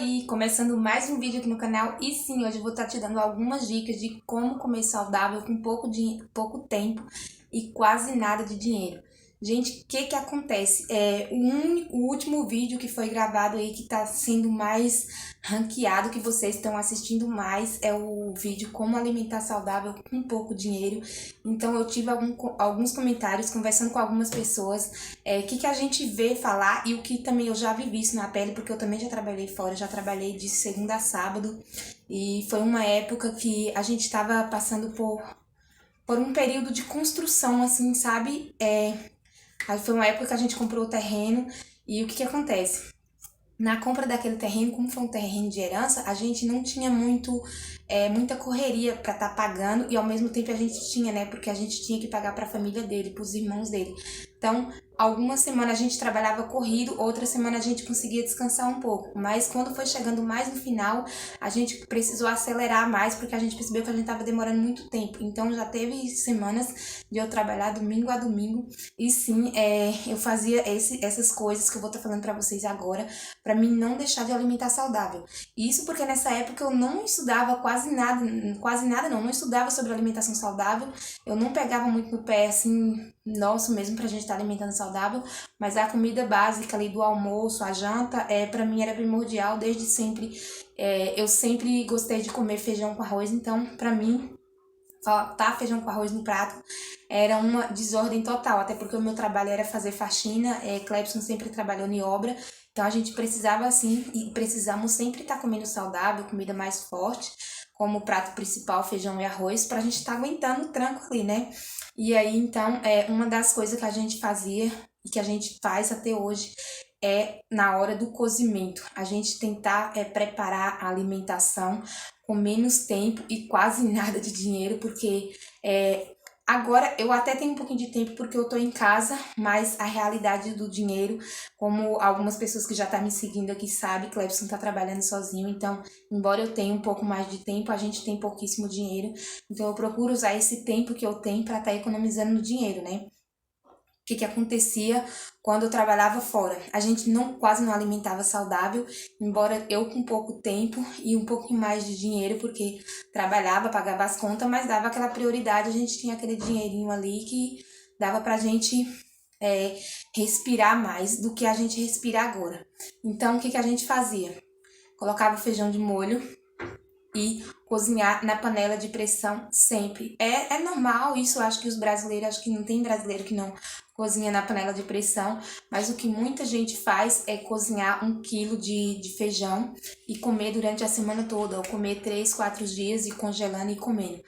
aí, começando mais um vídeo aqui no canal. E sim, hoje eu vou estar te dando algumas dicas de como comer saudável com pouco tempo e quase nada de dinheiro. Gente, o que acontece? O último vídeo que foi gravado aí, que tá sendo mais ranqueado, que vocês estão assistindo mais, é o vídeo Como Alimentar Saudável com Pouco Dinheiro. Então eu tive alguns comentários, conversando com algumas pessoas, o que a gente vê falar e o que também eu já vivi isso na pele, porque eu também já trabalhei fora, já trabalhei de segunda a sábado, e foi uma época que a gente estava passando por um período de construção, assim, sabe? Aí foi uma época que a gente comprou o terreno e o que acontece? Na compra daquele terreno, como foi um terreno de herança, a gente não tinha muita correria para estar pagando e ao mesmo tempo a gente tinha, né? Porque a gente tinha que pagar para a família dele, para os irmãos dele. Então, algumas semanas a gente trabalhava corrido, outra semana a gente conseguia descansar um pouco. Mas quando foi chegando mais no final, a gente precisou acelerar mais porque a gente percebeu que a gente estava demorando muito tempo. Então, já teve semanas de eu trabalhar domingo a domingo e sim, eu fazia essas coisas que eu vou estar falando para vocês agora, para mim não deixar de alimentar saudável. Isso porque nessa época eu não estudava quase nada não estudava sobre alimentação saudável, eu não pegava muito no pé, assim, nosso mesmo pra gente estar alimentando saudável, mas a comida básica ali do almoço, a janta, para mim era primordial desde sempre. Eu sempre gostei de comer feijão com arroz, então pra mim faltar feijão com arroz no prato era uma desordem total, até porque o meu trabalho era fazer faxina, Clebson sempre trabalhou em obra, então a gente precisava assim, e precisamos sempre estar comendo saudável, comida mais forte, como prato principal feijão e arroz, pra gente estar aguentando o tranco ali, né? E aí, então, uma das coisas que a gente fazia e que a gente faz até hoje na hora do cozimento, a gente tentar preparar a alimentação com menos tempo e quase nada de dinheiro, porque agora eu até tenho um pouquinho de tempo porque eu tô em casa, mas a realidade do dinheiro, como algumas pessoas que já tá me seguindo aqui sabem, Clebson tá trabalhando sozinho, então, embora eu tenha um pouco mais de tempo, a gente tem pouquíssimo dinheiro, então eu procuro usar esse tempo que eu tenho para estar economizando no dinheiro, né? O que acontecia quando eu trabalhava fora? A gente quase não alimentava saudável, embora eu com pouco tempo e um pouquinho mais de dinheiro, porque trabalhava, pagava as contas, mas dava aquela prioridade, a gente tinha aquele dinheirinho ali que dava pra gente respirar mais do que a gente respira agora. Então, o que a gente fazia? Colocava o feijão de molho e cozinhar na panela de pressão sempre. É normal isso, eu acho que os brasileiros, acho que não tem brasileiro que não cozinha na panela de pressão, mas o que muita gente faz é cozinhar 1 quilo de feijão e comer durante a semana toda, ou comer 3, 4 dias e congelando e comendo.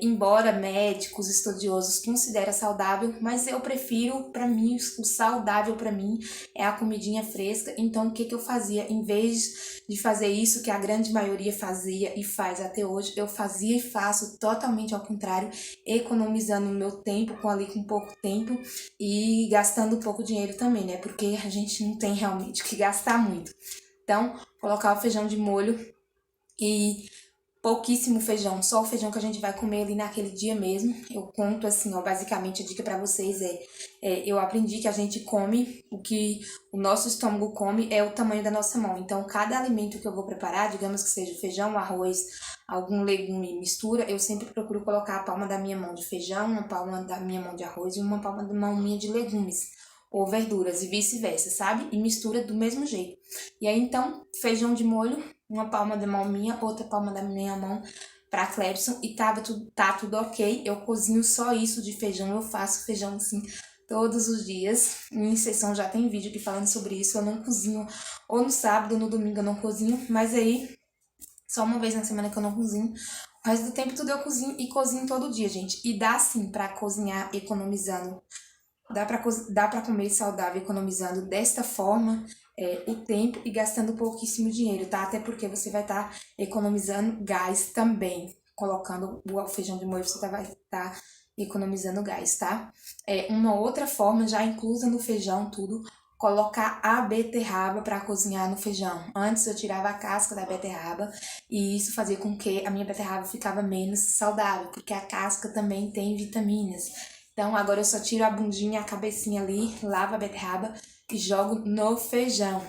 Embora médicos, estudiosos considerem saudável, mas eu prefiro, para mim, o saudável para mim é a comidinha fresca. Então, o que eu fazia? Em vez de fazer isso que a grande maioria fazia e faz até hoje, eu fazia e faço totalmente ao contrário, economizando o meu tempo com pouco tempo e gastando pouco dinheiro também, né? Porque a gente não tem realmente que gastar muito. Então, colocar o feijão de molho e pouquíssimo feijão, só o feijão que a gente vai comer ali naquele dia mesmo. Eu conto assim, ó, basicamente a dica para vocês eu aprendi que a gente come, o que o nosso estômago come é o tamanho da nossa mão. Então, cada alimento que eu vou preparar, digamos que seja feijão, arroz, algum legume, mistura, eu sempre procuro colocar a palma da minha mão de feijão, uma palma da minha mão de arroz e uma palma da mão minha de legumes ou verduras e vice-versa, sabe? E mistura do mesmo jeito. E aí, então, feijão de molho, uma palma da mão minha, outra palma da minha mão para Clebson e tá tudo ok. Eu cozinho só isso de feijão, eu faço feijão assim todos os dias. Em sessão já tem vídeo aqui falando sobre isso. Eu não cozinho, ou no sábado ou no domingo eu não cozinho, mas aí só uma vez na semana que eu não cozinho. O resto do tempo tudo eu cozinho e cozinho todo dia, gente. E dá sim para cozinhar economizando. Dá pra comer saudável economizando desta forma o tempo e gastando pouquíssimo dinheiro, tá? Até porque você vai estar economizando gás também. Colocando o feijão de molho, você vai estar economizando gás, tá? Uma outra forma, já inclusa no feijão tudo, colocar a beterraba para cozinhar no feijão. Antes eu tirava a casca da beterraba e isso fazia com que a minha beterraba ficava menos saudável, porque a casca também tem vitaminas. Então, agora eu só tiro a bundinha, a cabecinha ali, lavo a beterraba e jogo no feijão.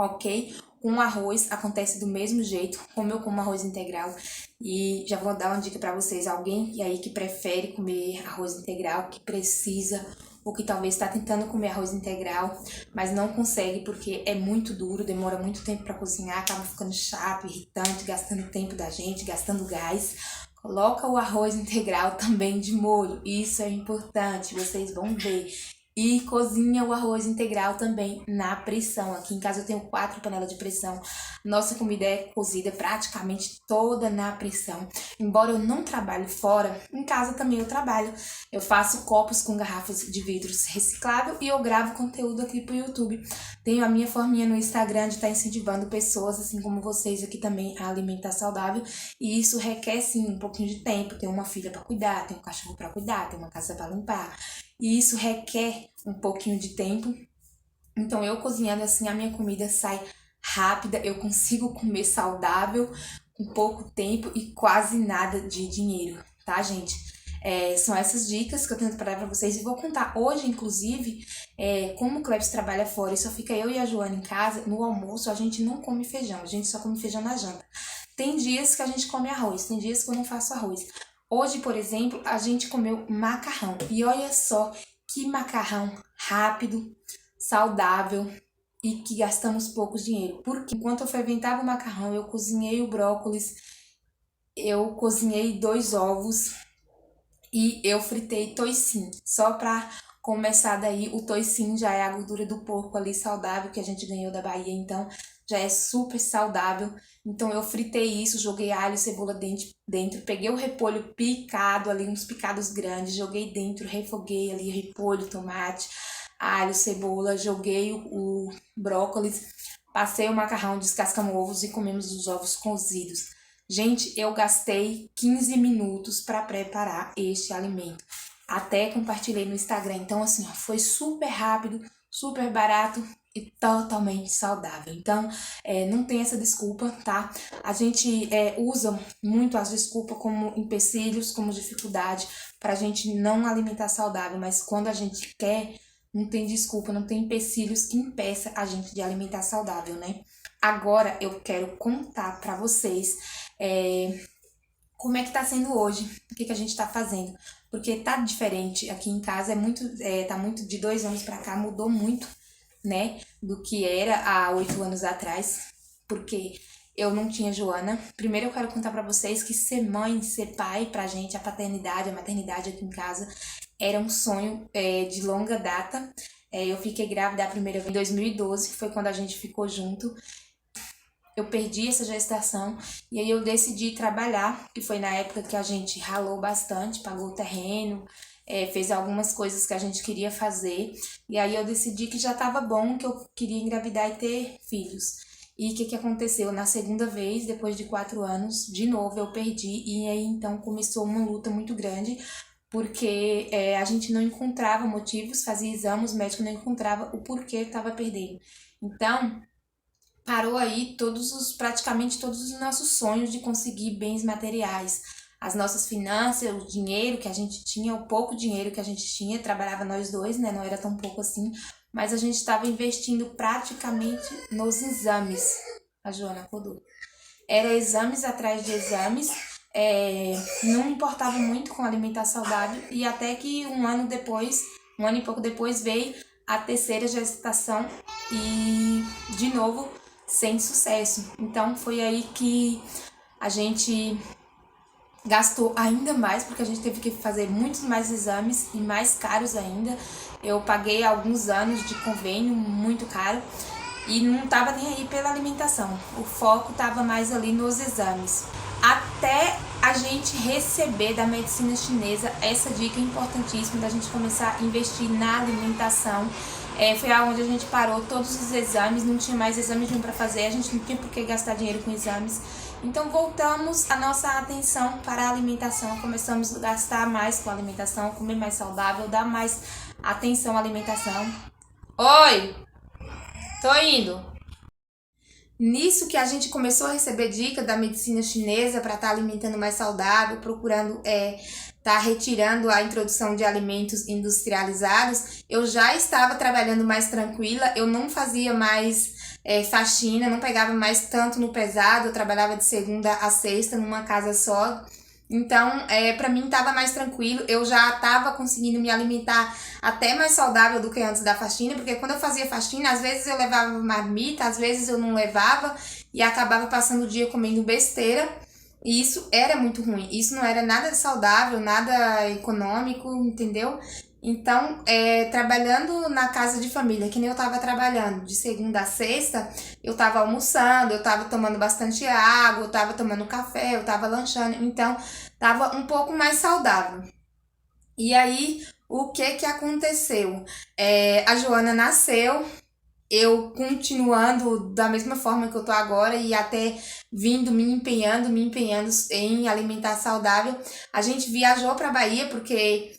ok? Com arroz acontece do mesmo jeito, como eu como arroz integral. E já vou dar uma dica para vocês, alguém aí que prefere comer arroz integral, que precisa ou que talvez está tentando comer arroz integral, mas não consegue porque é muito duro, demora muito tempo para cozinhar, acaba ficando chato, irritante, gastando tempo da gente, gastando gás. Coloca o arroz integral também de molho, isso é importante, vocês vão ver. E cozinha o arroz integral também na pressão. Aqui em casa eu tenho 4 panelas de pressão. Nossa comida é cozida praticamente toda na pressão. Embora eu não trabalhe fora, em casa também eu trabalho. Eu faço copos com garrafas de vidros reciclável e eu gravo conteúdo aqui pro YouTube. Tenho a minha forminha no Instagram de estar incentivando pessoas, assim como vocês aqui também, a alimentar saudável. E isso requer, sim, um pouquinho de tempo. Tem uma filha para cuidar, tem um cachorro para cuidar, tem uma casa para limpar. E isso requer um pouquinho de tempo. Então, eu cozinhando assim, a minha comida sai rápida, eu consigo comer saudável, com pouco tempo e quase nada de dinheiro, tá, gente? São essas dicas que eu tento dar pra vocês e vou contar hoje, inclusive, como o Cleves trabalha fora e só fica eu e a Joana em casa. No almoço a gente não come feijão, a gente só come feijão na janta. Tem dias que a gente come arroz, tem dias que eu não faço arroz. Hoje, por exemplo, a gente comeu macarrão. E olha só que macarrão rápido, saudável e que gastamos pouco dinheiro. Porque enquanto eu ferventava o macarrão, eu cozinhei o brócolis, eu cozinhei 2 ovos e eu fritei toicinho. Só pra começar daí, o toicinho já é a gordura do porco ali saudável que a gente ganhou da Bahia, então já é super saudável. Então eu fritei isso, joguei alho e cebola dentro, peguei o repolho picado ali, uns picados grandes, joguei dentro, refoguei ali repolho, tomate, alho, cebola, joguei o brócolis, passei o macarrão, descascamos ovos e comemos os ovos cozidos. Gente, eu gastei 15 minutos para preparar este alimento. Até compartilhei no Instagram, então assim, ó, foi super rápido, super barato e totalmente saudável. Então, não tem essa desculpa, tá? A gente usa muito as desculpas como empecilhos, como dificuldade, pra gente não alimentar saudável, mas quando a gente quer, não tem desculpa, não tem empecilhos que impeça a gente de alimentar saudável, né? Agora eu quero contar pra vocês como é que tá sendo hoje, o que a gente tá fazendo. Porque tá diferente aqui em casa, tá muito de 2 anos pra cá, mudou muito, né, do que era há 8 anos atrás, porque eu não tinha Joana. Primeiro eu quero contar pra vocês que ser mãe, ser pai, pra gente, a paternidade, a maternidade aqui em casa, era um sonho de longa data. Eu fiquei grávida a primeira vez em 2012, que foi quando a gente ficou junto. Eu perdi essa gestação e aí eu decidi trabalhar, que foi na época que a gente ralou bastante, pagou o terreno, fez algumas coisas que a gente queria fazer. E aí eu decidi que já estava bom, que eu queria engravidar e ter filhos. E o que aconteceu? Na segunda vez, depois de 4 anos, de novo eu perdi. E aí então começou uma luta muito grande, porque a gente não encontrava motivos, fazia exames, o médico não encontrava o porquê estava perdendo. Então, parou aí praticamente todos os nossos sonhos de conseguir bens materiais. As nossas finanças, o dinheiro que a gente tinha, o pouco dinheiro que a gente tinha, trabalhava nós dois, né? Não era tão pouco assim, mas a gente estava investindo praticamente nos exames. A Joana acordou. Era exames atrás de exames, não importava muito com alimentar saudável, e até que um ano e pouco depois, veio a terceira gestação e, de novo, sem sucesso. Então foi aí que a gente gastou ainda mais, porque a gente teve que fazer muitos mais exames e mais caros ainda. Eu paguei alguns anos de convênio muito caro e não estava nem aí pela alimentação. O foco estava mais ali nos exames. Até a gente receber da medicina chinesa essa dica importantíssima da gente começar a investir na alimentação. Foi aonde a gente parou todos os exames, não tinha mais exames nenhum para fazer, a gente não tinha por que gastar dinheiro com exames. Então voltamos a nossa atenção para a alimentação, começamos a gastar mais com a alimentação, comer mais saudável, dar mais atenção à alimentação. Oi, tô indo. Nisso que a gente começou a receber dica da medicina chinesa para estar alimentando mais saudável, procurando tá retirando a introdução de alimentos industrializados, eu já estava trabalhando mais tranquila, eu não fazia mais faxina, não pegava mais tanto no pesado, eu trabalhava de segunda a sexta numa casa só. Então, para mim tava mais tranquilo, eu já tava conseguindo me alimentar até mais saudável do que antes da faxina, porque quando eu fazia faxina, às vezes eu levava marmita, às vezes eu não levava e acabava passando o dia comendo besteira. E isso era muito ruim, isso não era nada saudável, nada econômico, entendeu? Então, trabalhando na casa de família, que nem eu tava trabalhando de segunda a sexta, eu tava almoçando, eu tava tomando bastante água, eu tava tomando café, eu tava lanchando, então tava um pouco mais saudável. E aí, o que que aconteceu? A Joana nasceu, eu continuando da mesma forma que eu tô agora e até vindo me empenhando em alimentar saudável. A gente viajou para Bahia porque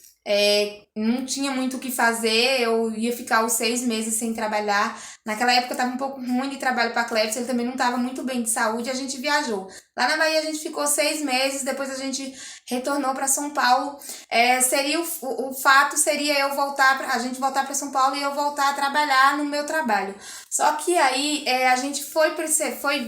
não tinha muito o que fazer, eu ia ficar os 6 meses sem trabalhar. Naquela época tava um pouco ruim de trabalho para Cleps, ele também não estava muito bem de saúde, a gente viajou. Lá na Bahia a gente ficou 6 meses, depois a gente retornou para São Paulo. Seria o fato seria a gente voltar para São Paulo e eu voltar a trabalhar no meu trabalho. Só que aí a gente foi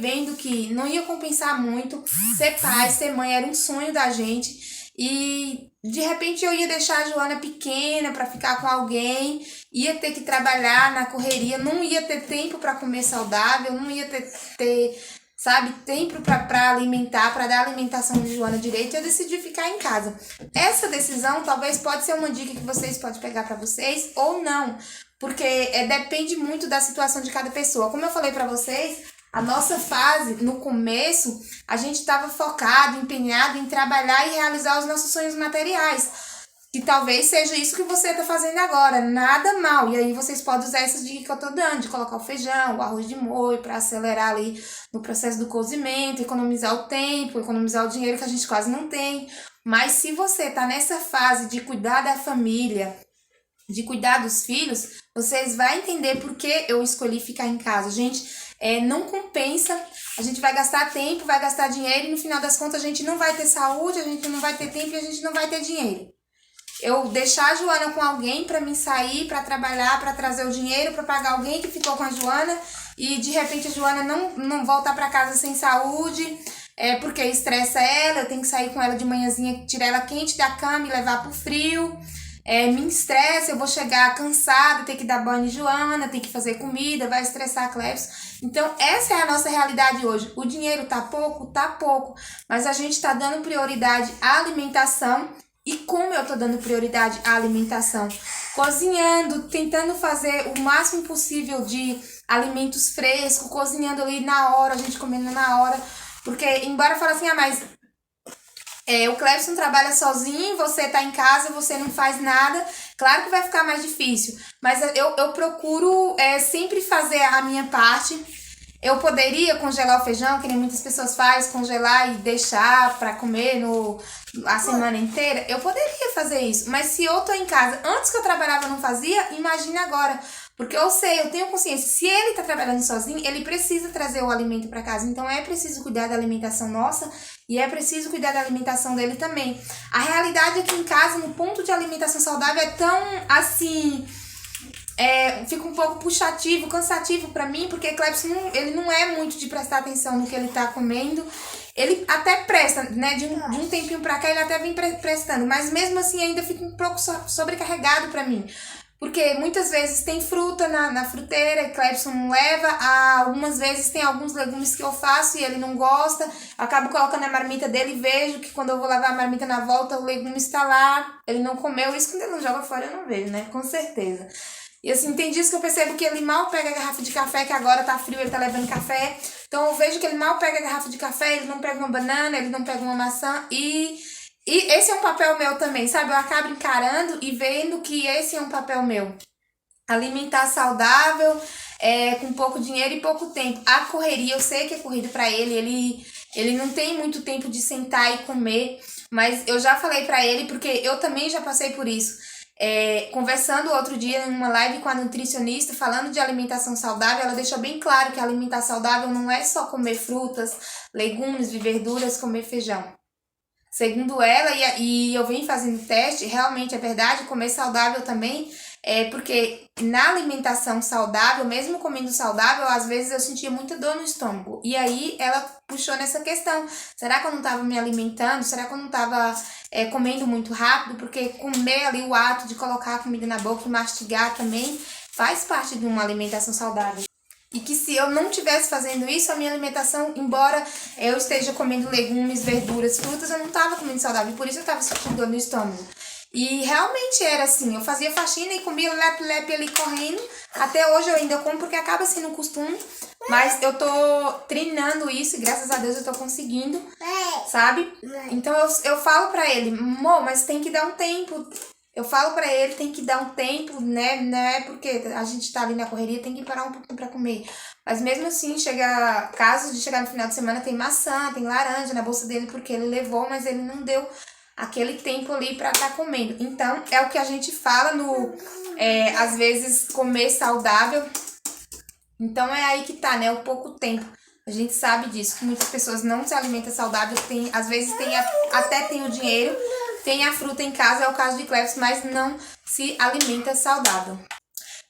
vendo que não ia compensar muito ser pai, ser mãe, era um sonho da gente. E de repente eu ia deixar a Joana pequena para ficar com alguém, ia ter que trabalhar na correria, não ia ter tempo para comer saudável, não ia ter sabe, tempo para alimentar, para dar a alimentação de Joana direito, e eu decidi ficar em casa. Essa decisão talvez pode ser uma dica que vocês podem pegar para vocês ou não, porque depende muito da situação de cada pessoa. Como eu falei para vocês, a nossa fase, no começo, a gente estava focado, empenhado em trabalhar e realizar os nossos sonhos materiais. Que talvez seja isso que você está fazendo agora, nada mal. E aí vocês podem usar essas dicas que eu estou dando, de colocar o feijão, o arroz de molho, para acelerar ali no processo do cozimento, economizar o tempo, economizar o dinheiro que a gente quase não tem. Mas se você está nessa fase de cuidar da família, de cuidar dos filhos, vocês vão entender por que eu escolhi ficar em casa. Gente, não compensa, a gente vai gastar tempo, vai gastar dinheiro e no final das contas a gente não vai ter saúde, a gente não vai ter tempo e a gente não vai ter dinheiro. Eu deixar a Joana com alguém para mim sair, para trabalhar, para trazer o dinheiro, para pagar alguém que ficou com a Joana e de repente a Joana não voltar para casa sem saúde, porque estressa ela, eu tenho que sair com ela de manhãzinha, tirar ela quente da cama e levar pro frio. Me estressa, eu vou chegar cansada, ter que dar banho em Joana, ter que fazer comida, vai estressar a Cleves. Então, essa é a nossa realidade hoje. O dinheiro tá pouco, mas a gente tá dando prioridade à alimentação. E como eu tô dando prioridade à alimentação? Cozinhando, tentando fazer o máximo possível de alimentos frescos, cozinhando ali na hora, a gente comendo na hora. Porque, embora fale assim, mas o Clebson trabalha sozinho, você tá em casa, você não faz nada. Claro que vai ficar mais difícil, mas eu procuro sempre fazer a minha parte. Eu poderia congelar o feijão, que nem muitas pessoas fazem, congelar e deixar para comer a semana inteira. Eu poderia fazer isso, mas se eu tô em casa, antes que eu trabalhava eu não fazia, imagina agora. Porque eu sei, eu tenho consciência, se ele tá trabalhando sozinho, ele precisa trazer o alimento para casa. Então é preciso cuidar da alimentação nossa e é preciso cuidar da alimentação dele também. A realidade aqui em casa, no ponto de alimentação saudável, é tão assim... fica um pouco puxativo, cansativo pra mim, porque Clebson ele não é muito de prestar atenção no que ele tá comendo. Ele até presta, né? De um tempinho pra cá ele até vem prestando, mas mesmo assim ainda fica um pouco sobrecarregado pra mim. Porque muitas vezes tem fruta na fruteira e Clebson não leva. Algumas vezes tem alguns legumes que eu faço e ele não gosta. Eu acabo colocando a marmita dele e vejo que quando eu vou lavar a marmita na volta, o legume está lá. Ele não comeu. Isso quando ele não joga fora eu não vejo, né? Com certeza. E assim, tem dias que eu percebo que ele mal pega a garrafa de café, que agora tá frio, ele tá levando café. Então eu vejo que ele mal pega a garrafa de café, ele não pega uma banana, ele não pega uma maçã. E esse é um papel meu também, sabe? Eu acabo encarando e vendo que esse é um papel meu. Alimentar saudável, com pouco dinheiro e pouco tempo. A correria, eu sei que é corrido pra ele não tem muito tempo de sentar e comer. Mas eu já falei pra ele, porque eu também já passei por isso. Conversando outro dia em uma live com a nutricionista, falando de alimentação saudável, ela deixou bem claro que alimentar saudável não é só comer frutas, legumes e verduras, comer feijão. Segundo ela, e eu venho fazendo teste, realmente é verdade, comer saudável também Porque na alimentação saudável, mesmo comendo saudável, às vezes eu sentia muita dor no estômago. E aí ela puxou nessa questão. Será que eu não estava me alimentando? Será que eu não estava comendo muito rápido? Porque comer ali, o ato de colocar a comida na boca e mastigar também faz parte de uma alimentação saudável. E que se eu não estivesse fazendo isso, a minha alimentação, embora eu esteja comendo legumes, verduras, frutas, eu não estava comendo saudável. Por isso eu estava sentindo dor no estômago. E realmente era assim, eu fazia faxina e comia lepe ali correndo. Até hoje eu ainda como porque acaba sendo um costume. Mas eu tô treinando isso e graças a Deus eu tô conseguindo, sabe? Então eu falo pra ele, amor, mas tem que dar um tempo. Eu falo pra ele, tem que dar um tempo, né? Não é porque a gente tá ali na correria, tem que parar um pouquinho pra comer. Mas mesmo assim, caso de chegar no final de semana, tem maçã, tem laranja na bolsa dele, porque ele levou, mas ele não deu aquele tempo ali pra estar comendo. Então, é o que a gente fala às vezes, comer saudável. Então, é aí que tá, né? O pouco tempo. A gente sabe disso, que muitas pessoas não se alimentam saudável, às vezes até tem o dinheiro, tem a fruta em casa, é o caso de Cleves, mas não se alimenta saudável.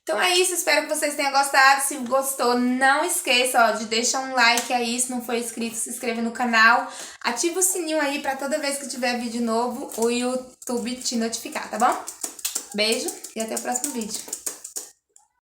Então é isso, espero que vocês tenham gostado. Se gostou, não esqueça de deixar um like aí, se não for inscrito, se inscreva no canal. Ativa o sininho aí para toda vez que tiver vídeo novo, o YouTube te notificar, tá bom? Beijo e até o próximo vídeo.